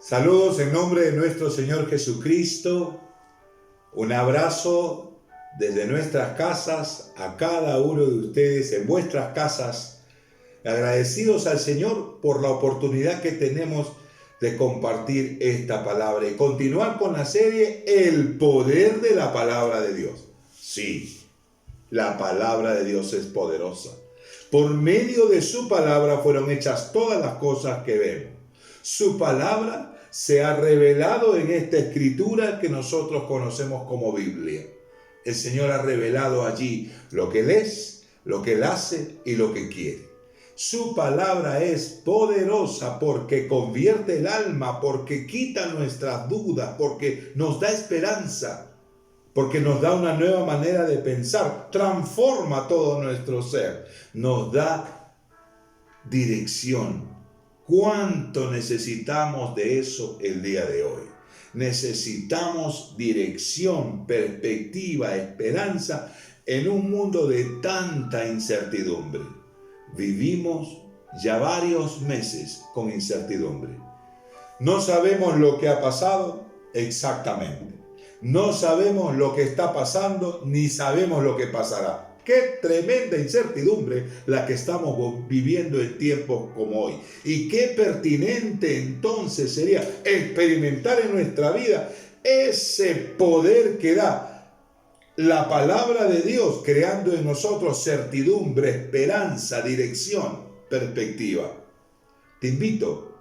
Saludos en nombre de nuestro Señor Jesucristo. Un abrazo desde nuestras casas a cada uno de ustedes en vuestras casas. Agradecidos al Señor por la oportunidad que tenemos de compartir esta palabra y continuar con la serie El poder de la palabra de Dios. Sí, la palabra de Dios es poderosa. Por medio de su palabra fueron hechas todas las cosas que vemos. Su palabra se ha revelado en esta escritura que nosotros conocemos como Biblia. El Señor ha revelado allí lo que Él es, lo que Él hace y lo que quiere. Su palabra es poderosa porque convierte el alma, porque quita nuestras dudas, porque nos da esperanza, porque nos da una nueva manera de pensar, transforma todo nuestro ser, nos da dirección. ¿Cuánto necesitamos de eso el día de hoy? Necesitamos dirección, perspectiva, esperanza en un mundo de tanta incertidumbre. Vivimos ya varios meses con incertidumbre. No sabemos lo que ha pasado exactamente. No sabemos lo que está pasando, ni sabemos lo que pasará. Qué tremenda incertidumbre la que estamos viviendo en tiempos como hoy. Y qué pertinente entonces sería experimentar en nuestra vida ese poder que da la palabra de Dios, creando en nosotros certidumbre, esperanza, dirección, perspectiva. Te invito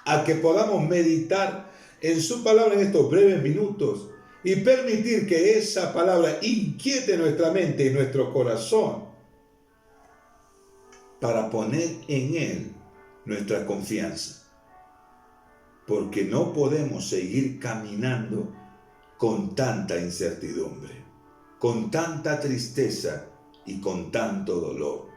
a que podamos meditar en su palabra en estos breves minutos y permitir que esa palabra inquiete nuestra mente y nuestro corazón para poner en Él nuestra confianza. Porque no podemos seguir caminando con tanta incertidumbre, con tanta tristeza y con tanto dolor.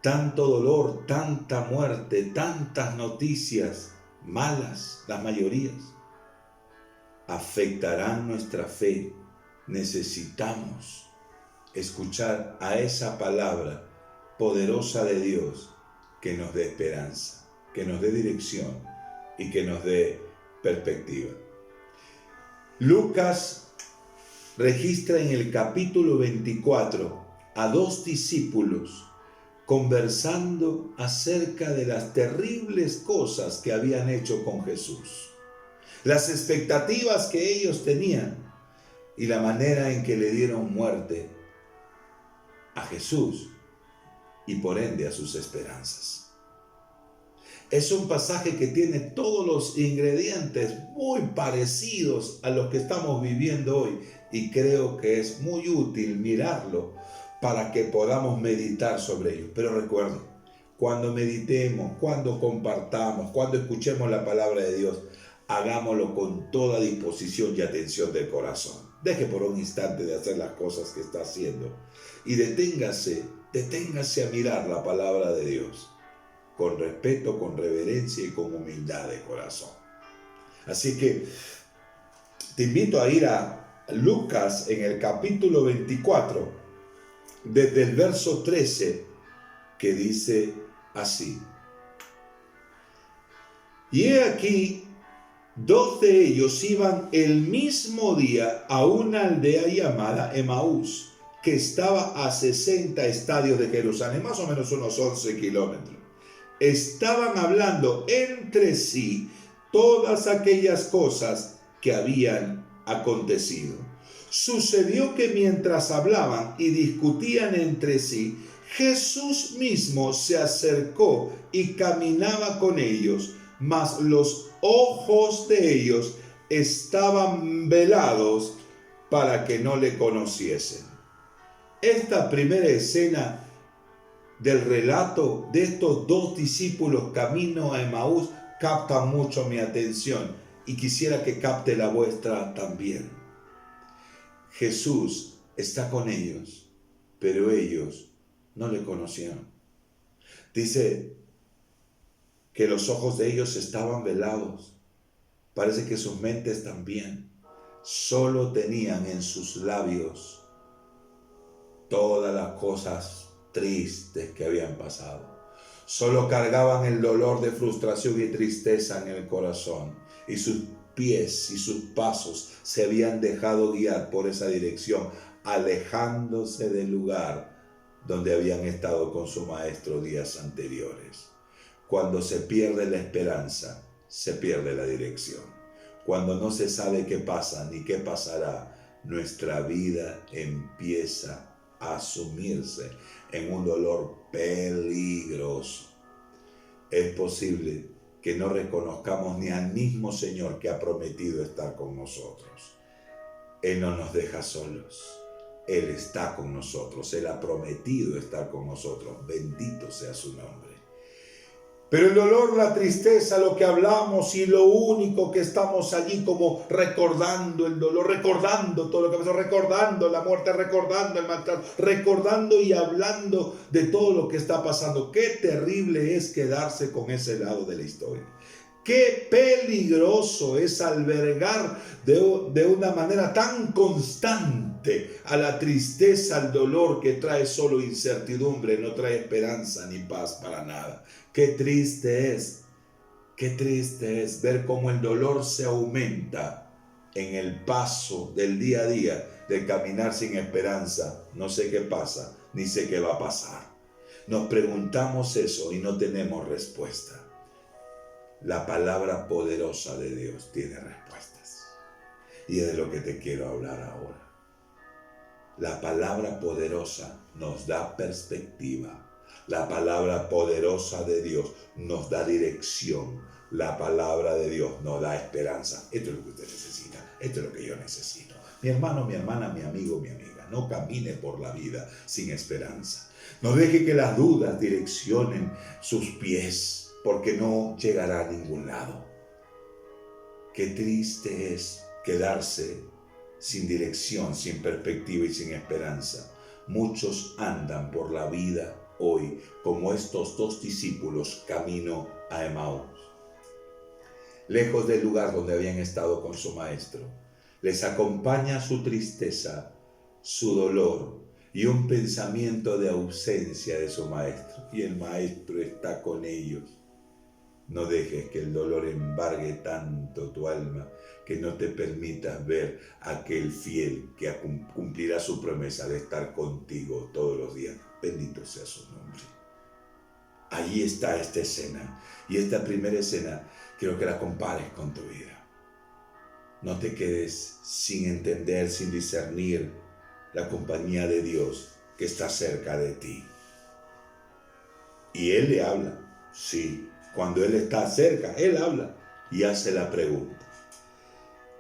Tanto dolor, tanta muerte, tantas noticias malas, las mayorías, afectarán nuestra fe. Necesitamos escuchar a esa palabra poderosa de Dios que nos dé esperanza, que nos dé dirección y que nos dé perspectiva. Lucas registra en el capítulo 24 a dos discípulos conversando acerca de las terribles cosas que habían hecho con Jesús, las expectativas que ellos tenían y la manera en que le dieron muerte a Jesús y por ende a sus esperanzas. Es un pasaje que tiene todos los ingredientes muy parecidos a los que estamos viviendo hoy y creo que es muy útil mirarlo para que podamos meditar sobre ello. Pero recuerden, cuando meditemos, cuando compartamos, cuando escuchemos la palabra de Dios, hagámoslo con toda disposición y atención del corazón. Deje por un instante de hacer las cosas que está haciendo y deténgase a mirar la palabra de Dios con respeto, con reverencia y con humildad de corazón. Así que te invito a ir a Lucas en el capítulo 24, desde el verso 13, que dice así: y he aquí, 2 de ellos iban el mismo día a una aldea llamada Emaús, que estaba a 60 estadios de Jerusalén, más o menos unos 11 kilómetros. Estaban hablando entre sí todas aquellas cosas que habían acontecido. Sucedió que mientras hablaban y discutían entre sí, Jesús mismo se acercó y caminaba con ellos, mas los ojos de ellos estaban velados para que no le conociesen. Esta primera escena del relato de estos dos discípulos camino a Emaús capta mucho mi atención y quisiera que capte la vuestra también. Jesús está con ellos, pero ellos no le conocieron. Dice que los ojos de ellos estaban velados. Parece que sus mentes también. Solo tenían en sus labios todas las cosas tristes que habían pasado. Solo cargaban el dolor de frustración y tristeza en el corazón. Y sus pies y sus pasos se habían dejado guiar por esa dirección, alejándose del lugar donde habían estado con su maestro días anteriores. Cuando se pierde la esperanza, se pierde la dirección. Cuando no se sabe qué pasa ni qué pasará, nuestra vida empieza a sumirse en un dolor peligroso. Es posible que no reconozcamos ni al mismo Señor que ha prometido estar con nosotros. Él no nos deja solos. Él está con nosotros. Él ha prometido estar con nosotros. Bendito sea su nombre. Pero el dolor, la tristeza, lo que hablamos y lo único que estamos allí como recordando el dolor, recordando todo lo que pasó, recordando la muerte, recordando el maltrato, recordando y hablando de todo lo que está pasando. Qué terrible es quedarse con ese lado de la historia. Qué peligroso es albergar de una manera tan constante a la tristeza, al dolor que trae solo incertidumbre, no trae esperanza ni paz para nada. Qué triste es ver cómo el dolor se aumenta en el paso del día a día, de caminar sin esperanza. No sé qué pasa, ni sé qué va a pasar. Nos preguntamos eso y no tenemos respuesta. La palabra poderosa de Dios tiene respuestas. Y es de lo que te quiero hablar ahora. La palabra poderosa nos da perspectiva. La palabra poderosa de Dios nos da dirección. La palabra de Dios nos da esperanza. Esto es lo que usted necesita. Esto es lo que yo necesito. Mi hermano, mi hermana, mi amigo, mi amiga, no camine por la vida sin esperanza. No deje que las dudas direccionen sus pies, porque no llegará a ningún lado. Qué triste es quedarse sin dirección, sin perspectiva y sin esperanza. Muchos andan por la vida hoy como estos dos discípulos camino a Emaús, lejos del lugar donde habían estado con su maestro. Les acompaña su tristeza, su dolor y un pensamiento de ausencia de su maestro. Y el maestro está con ellos. No dejes que el dolor embargue tanto tu alma que no te permitas ver a aquel fiel que cumplirá su promesa de estar contigo todos los días. Bendito sea su nombre. Allí está esta escena. Y esta primera escena quiero que la compares con tu vida. No te quedes sin entender, sin discernir la compañía de Dios que está cerca de ti. Y Él le habla, sí. Cuando Él está cerca, Él habla y hace la pregunta.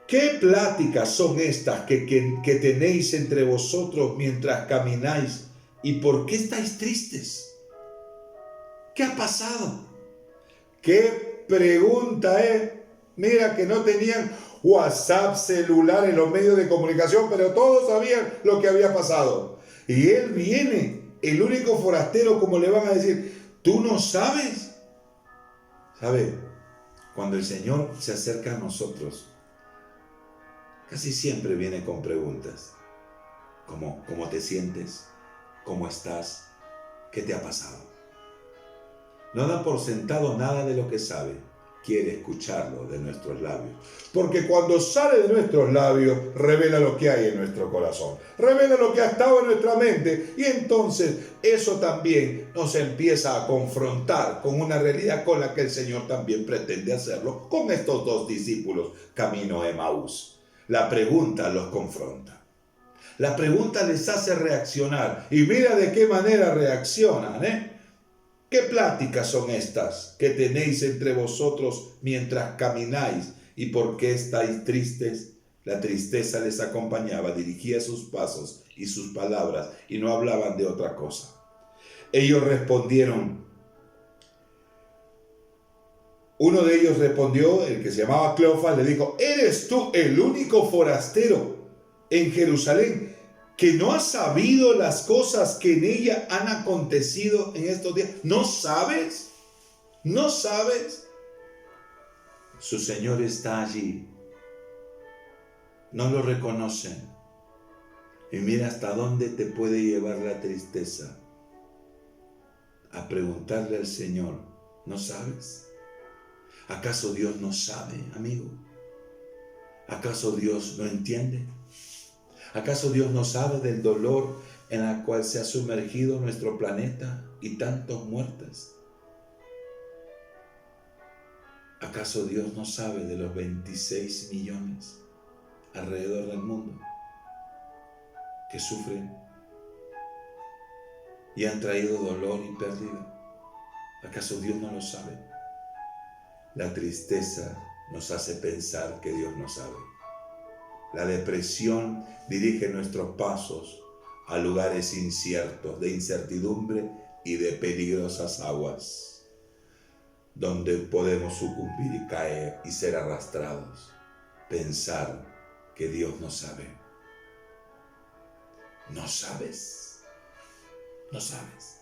¿Qué pláticas son estas que tenéis entre vosotros mientras camináis? ¿Y por qué estáis tristes? ¿Qué ha pasado? ¿Qué pregunta es? Mira que no tenían WhatsApp, celular en los medios de comunicación, pero todos sabían lo que había pasado. Y Él viene, el único forastero, como le van a decir, ¿tú no sabes? ¿Sabe? Cuando el Señor se acerca a nosotros, casi siempre viene con preguntas. ¿Cómo te sientes? ¿Cómo estás? ¿Qué te ha pasado? No da por sentado nada de lo que sabe. Quiere escucharlo de nuestros labios. Porque cuando sale de nuestros labios, revela lo que hay en nuestro corazón. Revela lo que ha estado en nuestra mente. Y entonces eso también nos empieza a confrontar con una realidad con la que el Señor también pretende hacerlo con estos dos discípulos camino a Emaús. La pregunta los confronta. La pregunta les hace reaccionar. Y mira de qué manera reaccionan, ¿eh? ¿Qué pláticas son estas que tenéis entre vosotros mientras camináis? ¿Y por qué estáis tristes? La tristeza les acompañaba, dirigía sus pasos y sus palabras, y no hablaban de otra cosa. Ellos respondieron. Uno de ellos respondió, el que se llamaba Cleofas, le dijo: ¿eres tú el único forastero en Jerusalén que no ha sabido las cosas que en ella han acontecido en estos días? ¿No sabes? ¿No sabes? Su Señor está allí. No lo reconocen. Y mira hasta dónde te puede llevar la tristeza. a preguntarle al Señor, ¿no sabes? ¿Acaso Dios no sabe, amigo? ¿Acaso Dios no entiende? ¿Acaso Dios no sabe del dolor en el cual se ha sumergido nuestro planeta y tantos muertos? ¿Acaso Dios no sabe de los 26 millones alrededor del mundo que sufren y han traído dolor y pérdida? ¿Acaso Dios no lo sabe? La tristeza nos hace pensar que Dios no sabe. La depresión dirige nuestros pasos a lugares inciertos, de incertidumbre y de peligrosas aguas, donde podemos sucumbir y caer y ser arrastrados. Pensar que Dios no sabe. ¿No sabes? ¿No sabes?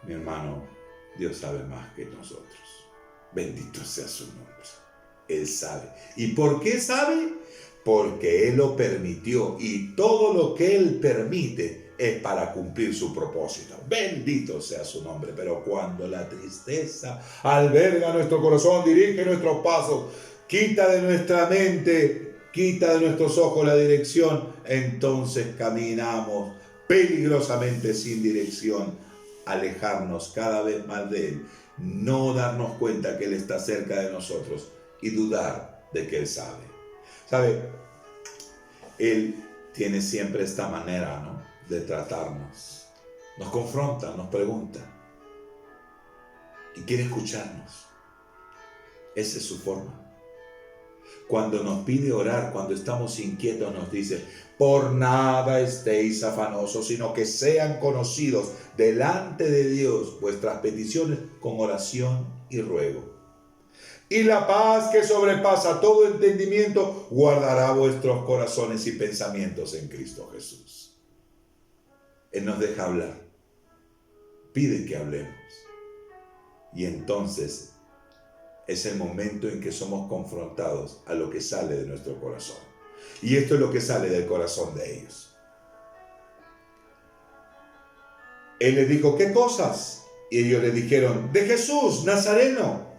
Mi hermano, Dios sabe más que nosotros. Bendito sea su nombre. Él sabe. ¿Y por qué sabe? Porque Él lo permitió, y todo lo que Él permite es para cumplir su propósito. Bendito sea su nombre. Pero cuando la tristeza alberga nuestro corazón, dirige nuestros pasos, quita de nuestra mente, quita de nuestros ojos la dirección, entonces caminamos peligrosamente sin dirección, alejarnos cada vez más de Él, no darnos cuenta que Él está cerca de nosotros y dudar de que Él sabe. ¿Sabe? Él tiene siempre esta manera, ¿no?, de tratarnos. Nos confronta, nos pregunta y quiere escucharnos. Esa es su forma. Cuando nos pide orar, cuando estamos inquietos, nos dice: por nada estéis afanosos, sino que sean conocidos delante de Dios vuestras peticiones con oración y ruego. Y la paz que sobrepasa todo entendimiento guardará vuestros corazones y pensamientos en Cristo Jesús. Él nos deja hablar, pide que hablemos. Y entonces es el momento en que somos confrontados a lo que sale de nuestro corazón. Y esto es lo que sale del corazón de ellos. Él les dijo: ¿qué cosas? Y ellos le dijeron: de Jesús, Nazareno,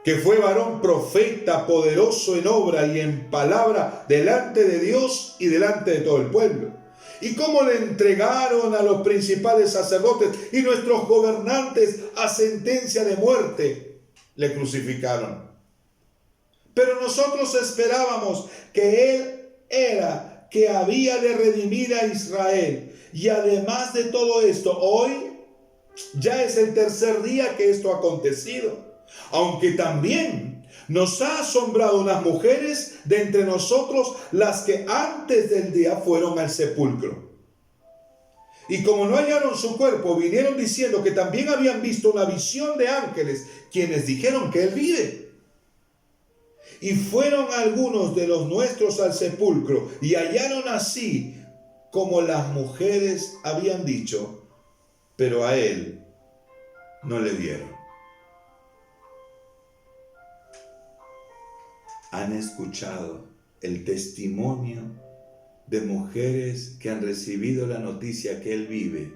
que fue varón profeta, poderoso en obra y en palabra delante de Dios y delante de todo el pueblo. Y cómo le entregaron a los principales sacerdotes y nuestros gobernantes a sentencia de muerte. Le crucificaron. Pero nosotros esperábamos que Él era que había de redimir a Israel. Y además de todo esto, hoy ya es el tercer día que esto ha acontecido. Aunque también nos ha asombrado unas mujeres de entre nosotros, las que antes del día fueron al sepulcro. Y como no hallaron su cuerpo, vinieron diciendo que también habían visto una visión de ángeles, quienes dijeron que Él vive. Y fueron algunos de los nuestros al sepulcro, y hallaron así como las mujeres habían dicho, pero a Él no le vieron. Han escuchado el testimonio de mujeres que han recibido la noticia que Él vive,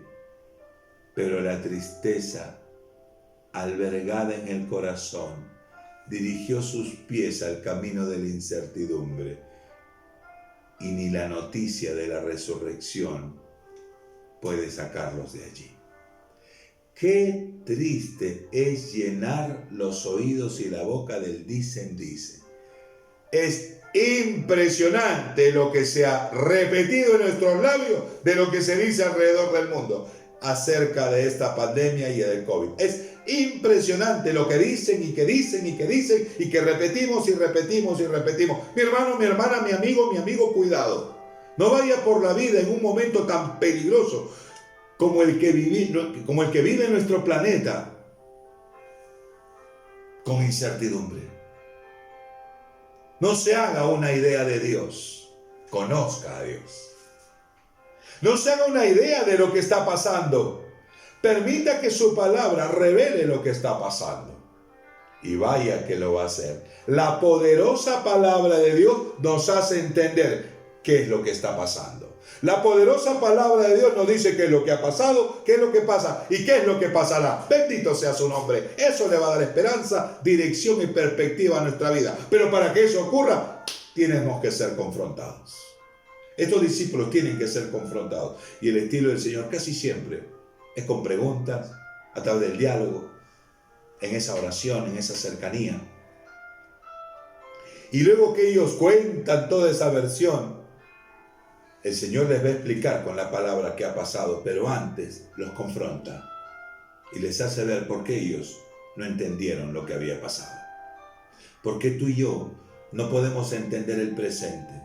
pero la tristeza albergada en el corazón dirigió sus pies al camino de la incertidumbre, y ni la noticia de la resurrección puede sacarlos de allí. Qué triste es llenar los oídos y la boca del dicen. Es impresionante lo que se ha repetido en nuestros labios de lo que se dice alrededor del mundo acerca de esta pandemia y del COVID. Es impresionante lo que dicen y que dicen y que dicen y que repetimos y repetimos y repetimos. Mi hermano, mi hermana, mi amigo, cuidado. No vaya por la vida en un momento tan peligroso como el que vive en nuestro planeta, con incertidumbre. No se haga una idea de Dios, conozca a Dios. No se haga una idea de lo que está pasando. Permita que su palabra revele lo que está pasando. Y vaya que lo va a hacer. La poderosa palabra de Dios nos hace entender qué es lo que está pasando. La poderosa palabra de Dios nos dice qué es lo que ha pasado, qué es lo que pasa y qué es lo que pasará. Bendito sea su nombre. Eso le va a dar esperanza, dirección y perspectiva a nuestra vida. Pero para que eso ocurra, tenemos que ser confrontados. Estos discípulos tienen que ser confrontados. Y el estilo del Señor casi siempre es con preguntas, a través del diálogo, en esa oración, en esa cercanía. Y luego que ellos cuentan toda esa versión, el Señor les va a explicar con la palabra qué ha pasado, pero antes los confronta y les hace ver por qué ellos no entendieron lo que había pasado. Porque tú y yo no podemos entender el presente,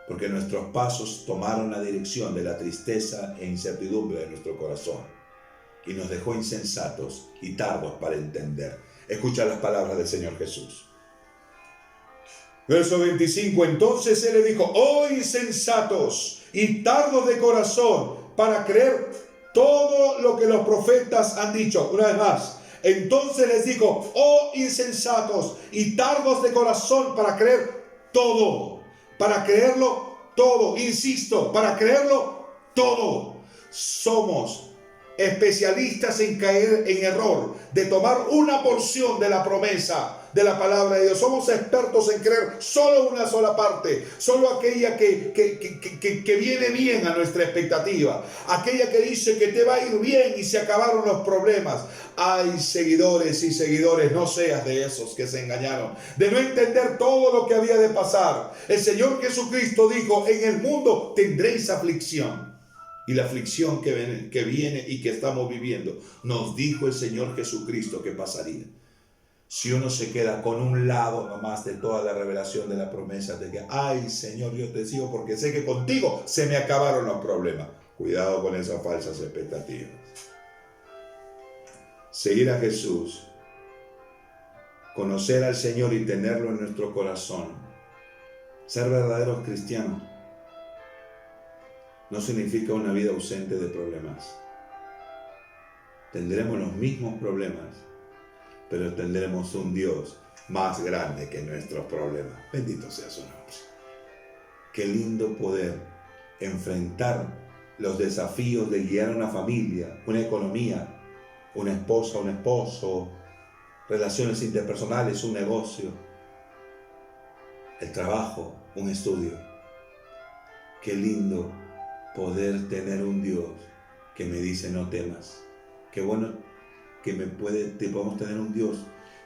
porque nuestros pasos tomaron la dirección de la tristeza e incertidumbre de nuestro corazón y nos dejó insensatos y tardos para entender. Escucha las palabras del Señor Jesús. Verso 25, entonces Él le dijo, oh insensatos y tardos de corazón para creer todo lo que los profetas han dicho. Una vez más, entonces les dijo, oh insensatos y tardos de corazón para creer todo, para creerlo todo, insisto, para creerlo todo. Somos especialistas en caer en error, de tomar una porción de la promesa de la palabra de Dios. Somos expertos en creer solo una sola parte, solo aquella que viene bien a nuestra expectativa, aquella que dice que te va a ir bien y se acabaron los problemas. Hay seguidores y seguidores, no seas de esos que se engañaron, de no entender todo lo que había de pasar. El Señor Jesucristo dijo, en el mundo tendréis aflicción. Y la aflicción que viene y que estamos viviendo, nos dijo el Señor Jesucristo que pasaría. Si uno se queda con un lado nomás de toda la revelación de la promesa de que, ay Señor, yo te sigo porque sé que contigo se me acabaron los problemas. Cuidado con esas falsas expectativas. Seguir a Jesús, conocer al Señor y tenerlo en nuestro corazón, ser verdaderos cristianos, no significa una vida ausente de problemas. Tendremos los mismos problemas, pero tendremos un Dios más grande que nuestros problemas. Bendito sea su nombre. Qué lindo poder enfrentar los desafíos de guiar una familia, una economía, una esposa, un esposo, relaciones interpersonales, un negocio, el trabajo, un estudio. Qué lindo poder tener un Dios que me dice no temas. Qué bueno que podemos tener un Dios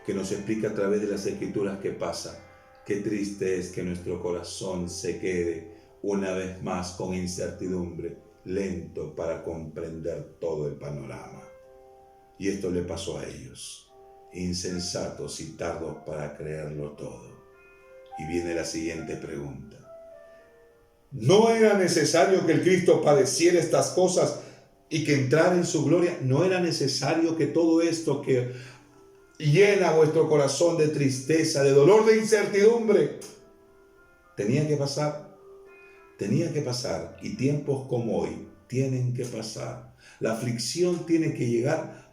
que nos explica a través de las Escrituras qué pasa. Qué triste es que nuestro corazón se quede una vez más con incertidumbre, lento para comprender todo el panorama. Y esto le pasó a ellos, insensatos y tardos para creerlo todo. Y viene la siguiente pregunta. ¿No era necesario que el Cristo padeciera estas cosas y que entrara en su gloria? ¿No era necesario que todo esto que llena vuestro corazón de tristeza, de dolor, de incertidumbre, tenía que pasar? Tenía que pasar, y tiempos como hoy tienen que pasar. La aflicción tiene que llegar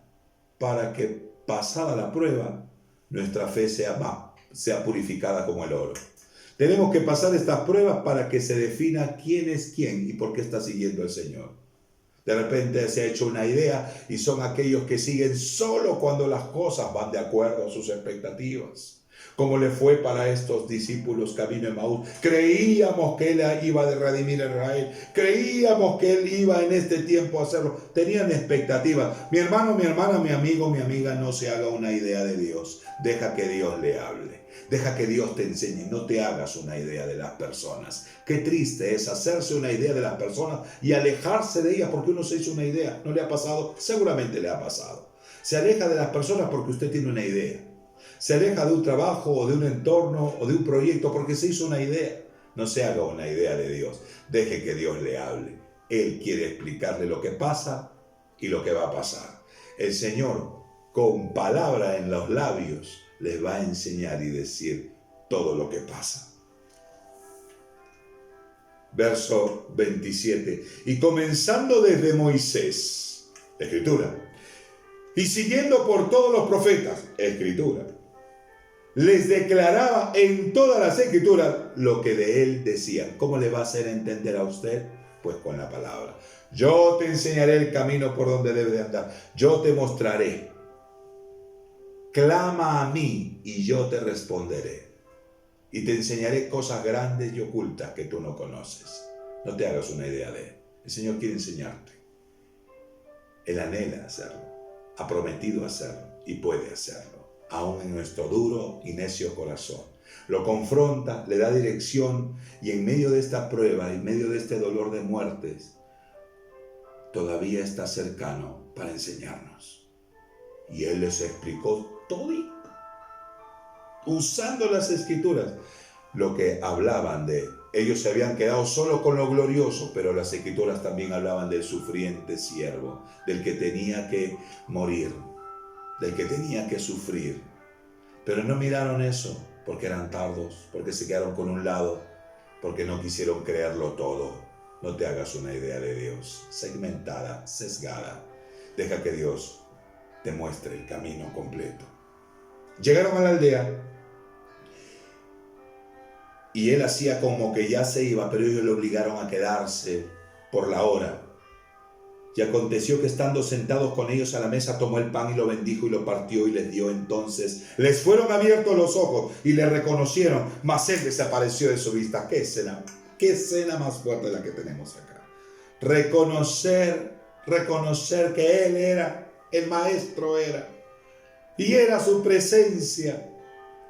para que, pasada la prueba, nuestra fe sea purificada como el oro. Tenemos que pasar estas pruebas para que se defina quién es quién y por qué está siguiendo al Señor. De repente se ha hecho una idea y son aquellos que siguen solo cuando las cosas van de acuerdo a sus expectativas. Como le fue para estos discípulos camino de Emaús. Creíamos que Él iba a redimir a Israel. Creíamos que Él iba en este tiempo a hacerlo. Tenían expectativas. Mi hermano, mi hermana, mi amigo, mi amiga, no se haga una idea de Dios. Deja que Dios le hable. Deja que Dios te enseñe. No te hagas una idea de las personas. Qué triste es hacerse una idea de las personas y alejarse de ellas porque uno se hizo una idea. ¿No le ha pasado? Seguramente le ha pasado. Se aleja de las personas porque usted tiene una idea. Se aleja de un trabajo o de un entorno o de un proyecto porque se hizo una idea. No se haga una idea de Dios. Deje que Dios le hable. Él quiere explicarle lo que pasa y lo que va a pasar. El Señor, con palabra en los labios, les va a enseñar y decir todo lo que pasa. Verso 27. Y comenzando desde Moisés, Escritura, y siguiendo por todos los profetas, Escritura, les declaraba en todas las Escrituras lo que de él decían. ¿Cómo le va a hacer entender a usted pues con la palabra. Yo te enseñaré el camino por donde debes de andar. Yo te mostraré. Clama a mí y yo te responderé. Y te enseñaré cosas grandes y ocultas que tú no conoces. No te hagas una idea de él. El Señor quiere enseñarte. Él anhela hacerlo. Ha prometido hacerlo y puede hacerlo. Aún en nuestro duro y necio corazón. Lo confronta, le da dirección y en medio de esta prueba, en medio de este dolor de muertes, todavía está cercano para enseñarnos. Y Él les explicó todo, usando las Escrituras, lo que hablaban de. Ellos se habían quedado solo con lo glorioso, pero las Escrituras también hablaban del sufriente siervo, del que tenía que morir, del que tenía que sufrir. Pero no miraron eso, porque eran tardos, porque se quedaron con un lado, porque no quisieron creerlo todo. No te hagas una idea de Dios, segmentada, sesgada. Deja que Dios te muestre el camino completo. Llegaron a la aldea y él hacía como que ya se iba, pero ellos le obligaron a quedarse por la hora. Y aconteció que estando sentados con ellos a la mesa, tomó el pan y lo bendijo y lo partió y les dio. Entonces les fueron abiertos los ojos y le reconocieron, mas él desapareció de su vista. ¿Qué escena más fuerte la que tenemos acá? Reconocer que él era, el maestro era, y era su presencia.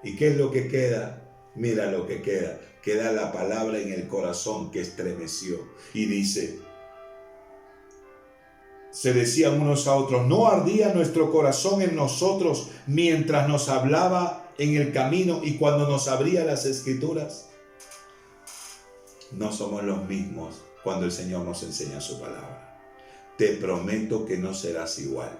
¿Y qué es lo que queda? Mira lo que queda. Queda la palabra en el corazón que estremeció. Y dice, se decían unos a otros, ¿no ardía nuestro corazón en nosotros mientras nos hablaba en el camino y cuando nos abría las Escrituras? No somos los mismos cuando el Señor nos enseña su palabra. Te prometo que no serás igual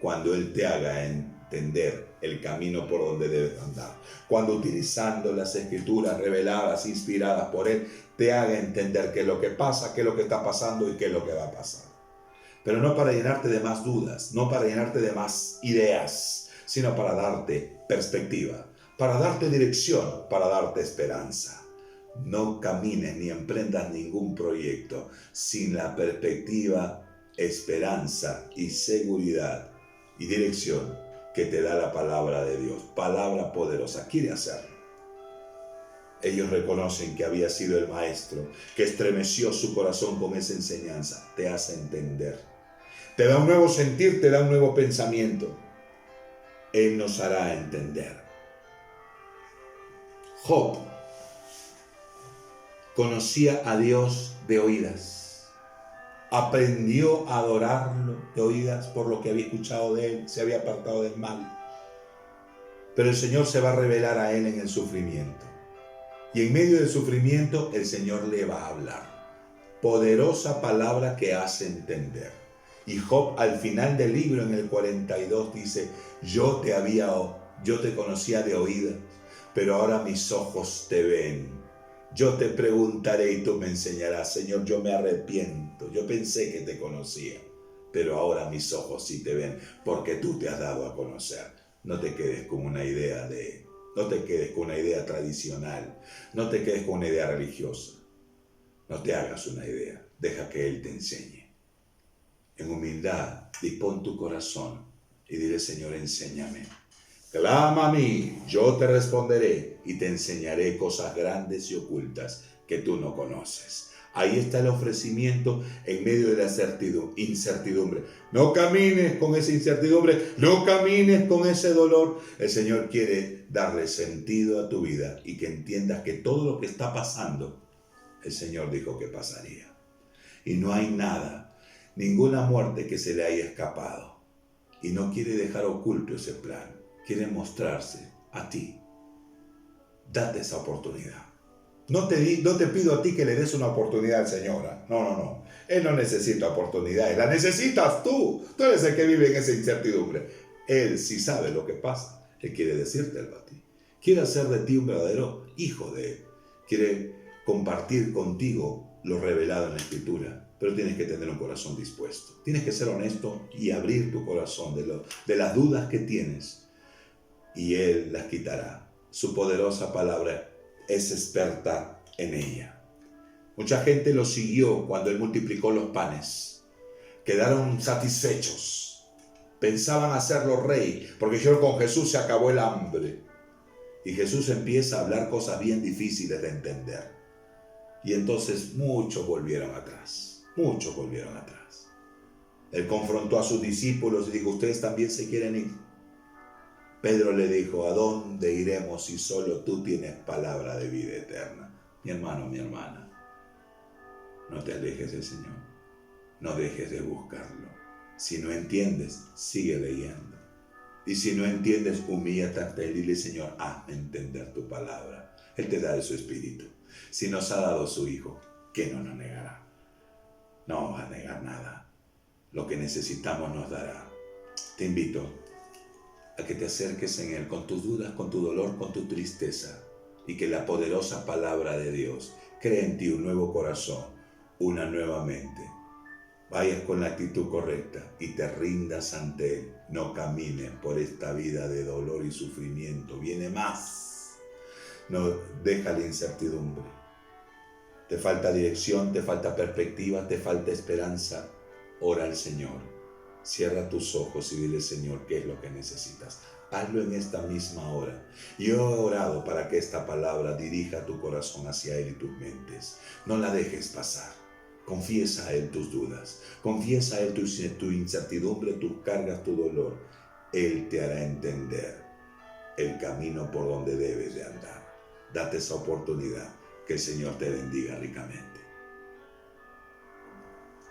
cuando Él te haga entender el camino por donde debes andar. Cuando utilizando las Escrituras reveladas, inspiradas por Él, te haga entender qué es lo que pasa, qué es lo que está pasando y qué es lo que va a pasar. Pero no para llenarte de más dudas, no para llenarte de más ideas, sino para darte perspectiva, para darte dirección, para darte esperanza. No camines ni emprendas ningún proyecto sin la perspectiva, esperanza y seguridad y dirección que te da la palabra de Dios. Palabra poderosa. Quiere hacerlo. Ellos reconocen que había sido el maestro, que estremeció su corazón con esa enseñanza. Te hace entender. Te da un nuevo sentir, te da un nuevo pensamiento. Él nos hará entender. Job conocía a Dios de oídas. Aprendió a adorarlo de oídas por lo que había escuchado de él. Se había apartado del mal. Pero el Señor se va a revelar a él en el sufrimiento. Y en medio del sufrimiento el Señor le va a hablar. Poderosa palabra que hace entender. Y Job al final del libro en el 42 dice, yo te conocía de oídas, pero ahora mis ojos te ven. Yo te preguntaré y tú me enseñarás. Señor, yo me arrepiento. Yo pensé que te conocía, pero ahora mis ojos sí te ven, porque tú te has dado a conocer. No te quedes con una idea tradicional. No te quedes con una idea religiosa. No te hagas una idea. Deja que Él te enseñe. En humildad, dispón tu corazón y dile, Señor, enséñame. Clama a mí, yo te responderé y te enseñaré cosas grandes y ocultas que tú no conoces. Ahí está el ofrecimiento en medio de la incertidumbre. No camines con esa incertidumbre, no camines con ese dolor. El Señor quiere darle sentido a tu vida y que entiendas que todo lo que está pasando, el Señor dijo que pasaría. Y no hay nada, ninguna muerte que se le haya escapado. Y no quiere dejar oculto ese plan. Quiere mostrarse a ti. Date esa oportunidad. No te pido a ti que le des una oportunidad al Señor. No. Él no necesita oportunidades. La necesitas tú. Tú eres el que vive en esa incertidumbre. Él sí sabe lo que pasa. Él quiere decírtelo a ti. Quiere hacer de ti un verdadero hijo de Él. Quiere compartir contigo lo revelado en la Escritura. Pero tienes que tener un corazón dispuesto. Tienes que ser honesto y abrir tu corazón de las dudas que tienes. Y Él las quitará. Su poderosa palabra es experta en ella. Mucha gente lo siguió cuando Él multiplicó los panes. Quedaron satisfechos. Pensaban hacerlo rey, porque dijeron, con Jesús se acabó el hambre. Y Jesús empieza a hablar cosas bien difíciles de entender. Y entonces muchos volvieron atrás. Muchos volvieron atrás. Él confrontó a sus discípulos y dijo, ¿ustedes también se quieren ir? Pedro le dijo, ¿a dónde iremos si solo tú tienes palabra de vida eterna? Mi hermano, mi hermana, no te alejes del Señor. No dejes de buscarlo. Si no entiendes, sigue leyendo. Y si no entiendes, humíllate ante Él y dile, Señor, hazme entender tu palabra. Él te da de su espíritu. Si nos ha dado su Hijo, ¿qué no nos negará? No va a negar nada. Lo que necesitamos nos dará. Te invito a que te acerques en Él con tus dudas, con tu dolor, con tu tristeza, y que la poderosa palabra de Dios cree en ti un nuevo corazón, una nueva mente. Vayas con la actitud correcta y te rindas ante Él. No camines por esta vida de dolor y sufrimiento. Viene más. No, deja la incertidumbre. Te falta dirección, te falta perspectiva, te falta esperanza. Ora al Señor. Cierra tus ojos y dile, Señor, ¿qué es lo que necesitas? Hazlo en esta misma hora. Yo he orado para que esta palabra dirija tu corazón hacia Él y tus mentes. No la dejes pasar. Confiesa a Él tus dudas. Confiesa a Él tu incertidumbre, tus cargas, tu dolor. Él te hará entender el camino por donde debes de andar. Date esa oportunidad. Que el Señor te bendiga ricamente.